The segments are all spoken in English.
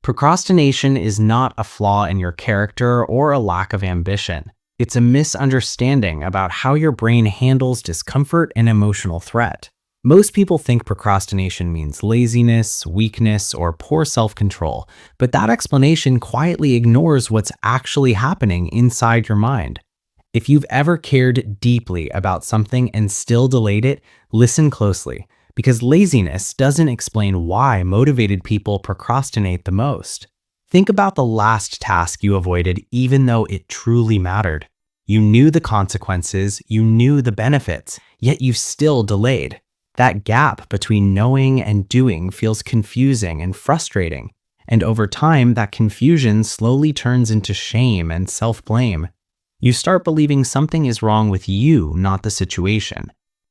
Procrastination is not a flaw in your character or a lack of ambition. It's a misunderstanding about how your brain handles discomfort and emotional threat. Most people think procrastination means laziness, weakness, or poor self-control, but that explanation quietly ignores what's actually happening inside your mind. If you've ever cared deeply about something and still delayed it, listen closely, because laziness doesn't explain why motivated people procrastinate the most. Think about the last task you avoided even though it truly mattered. You knew the consequences, you knew the benefits, yet you still delayed. That gap between knowing and doing feels confusing and frustrating, and over time, that confusion slowly turns into shame and self-blame. You start believing something is wrong with you, not the situation.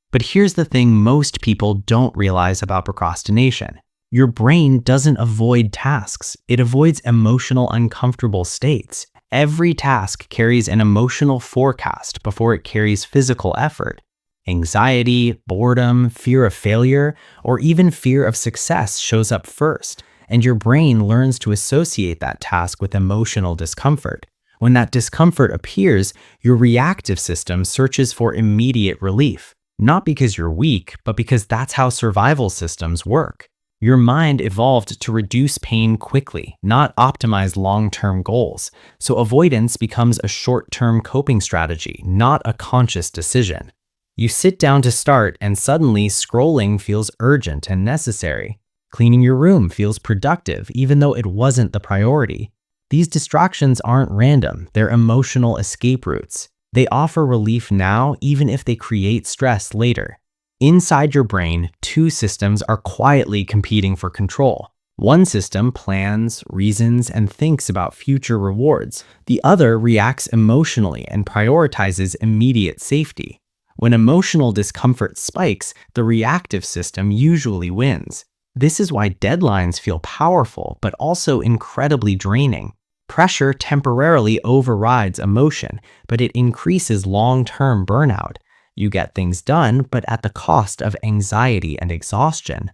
But here's the thing most people don't realize about procrastination. Your brain doesn't avoid tasks, it avoids emotional uncomfortable states. Every task carries an emotional forecast before it carries physical effort. Anxiety, boredom, fear of failure, or even fear of success shows up first, and your brain learns to associate that task with emotional discomfort. When that discomfort appears, your reactive system searches for immediate relief, not because you're weak, but because that's how survival systems work. Your mind evolved to reduce pain quickly, not optimize long-term goals, so avoidance becomes a short-term coping strategy, not a conscious decision. You sit down to start and suddenly scrolling feels urgent and necessary. Cleaning your room feels productive even though it wasn't the priority. These distractions aren't random, they're emotional escape routes. They offer relief now even if they create stress later. Inside your brain, two systems are quietly competing for control. One system plans, reasons, and thinks about future rewards. The other reacts emotionally and prioritizes immediate safety. When emotional discomfort spikes, the reactive system usually wins. This is why deadlines feel powerful, but also incredibly draining. Pressure temporarily overrides emotion, but it increases long-term burnout. You get things done, but at the cost of anxiety and exhaustion.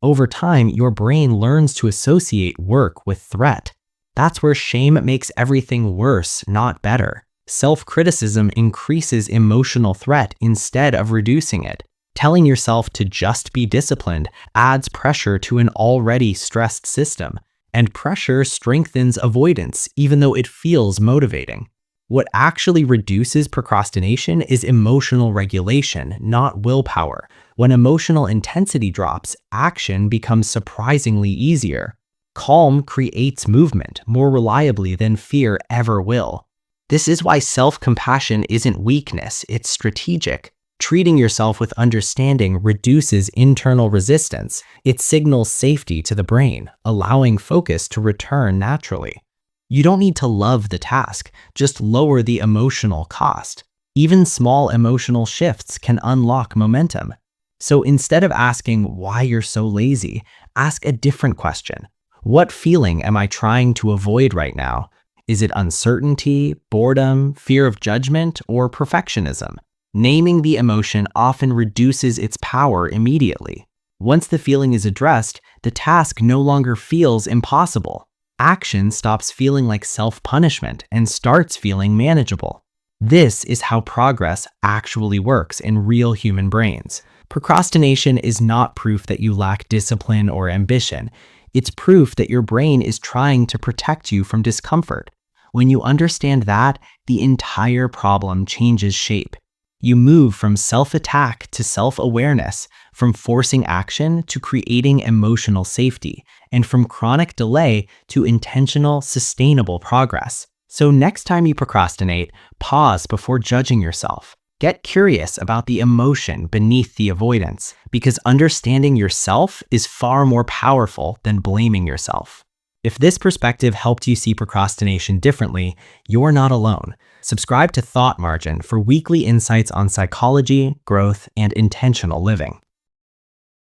Over time, your brain learns to associate work with threat. That's where shame makes everything worse, not better. Self-criticism increases emotional threat instead of reducing it. Telling yourself to just be disciplined adds pressure to an already stressed system, and pressure strengthens avoidance even though it feels motivating. What actually reduces procrastination is emotional regulation, not willpower. When emotional intensity drops, action becomes surprisingly easier. Calm creates movement more reliably than fear ever will. This is why self-compassion isn't weakness, it's strategic. Treating yourself with understanding reduces internal resistance. It signals safety to the brain, allowing focus to return naturally. You don't need to love the task, just lower the emotional cost. Even small emotional shifts can unlock momentum. So instead of asking why you're so lazy, ask a different question. What feeling am I trying to avoid right now? Is it uncertainty, boredom, fear of judgment, or perfectionism? Naming the emotion often reduces its power immediately. Once the feeling is addressed, the task no longer feels impossible. Action stops feeling like self-punishment and starts feeling manageable. This is how progress actually works in real human brains. Procrastination is not proof that you lack discipline or ambition. It's proof that your brain is trying to protect you from discomfort. When you understand that, the entire problem changes shape. You move from self-attack to self-awareness, from forcing action to creating emotional safety, and from chronic delay to intentional, sustainable progress. So next time you procrastinate, pause before judging yourself. Get curious about the emotion beneath the avoidance, because understanding yourself is far more powerful than blaming yourself. If this perspective helped you see procrastination differently, you're not alone. Subscribe to ThoughtMargin for weekly insights on psychology, growth, and intentional living.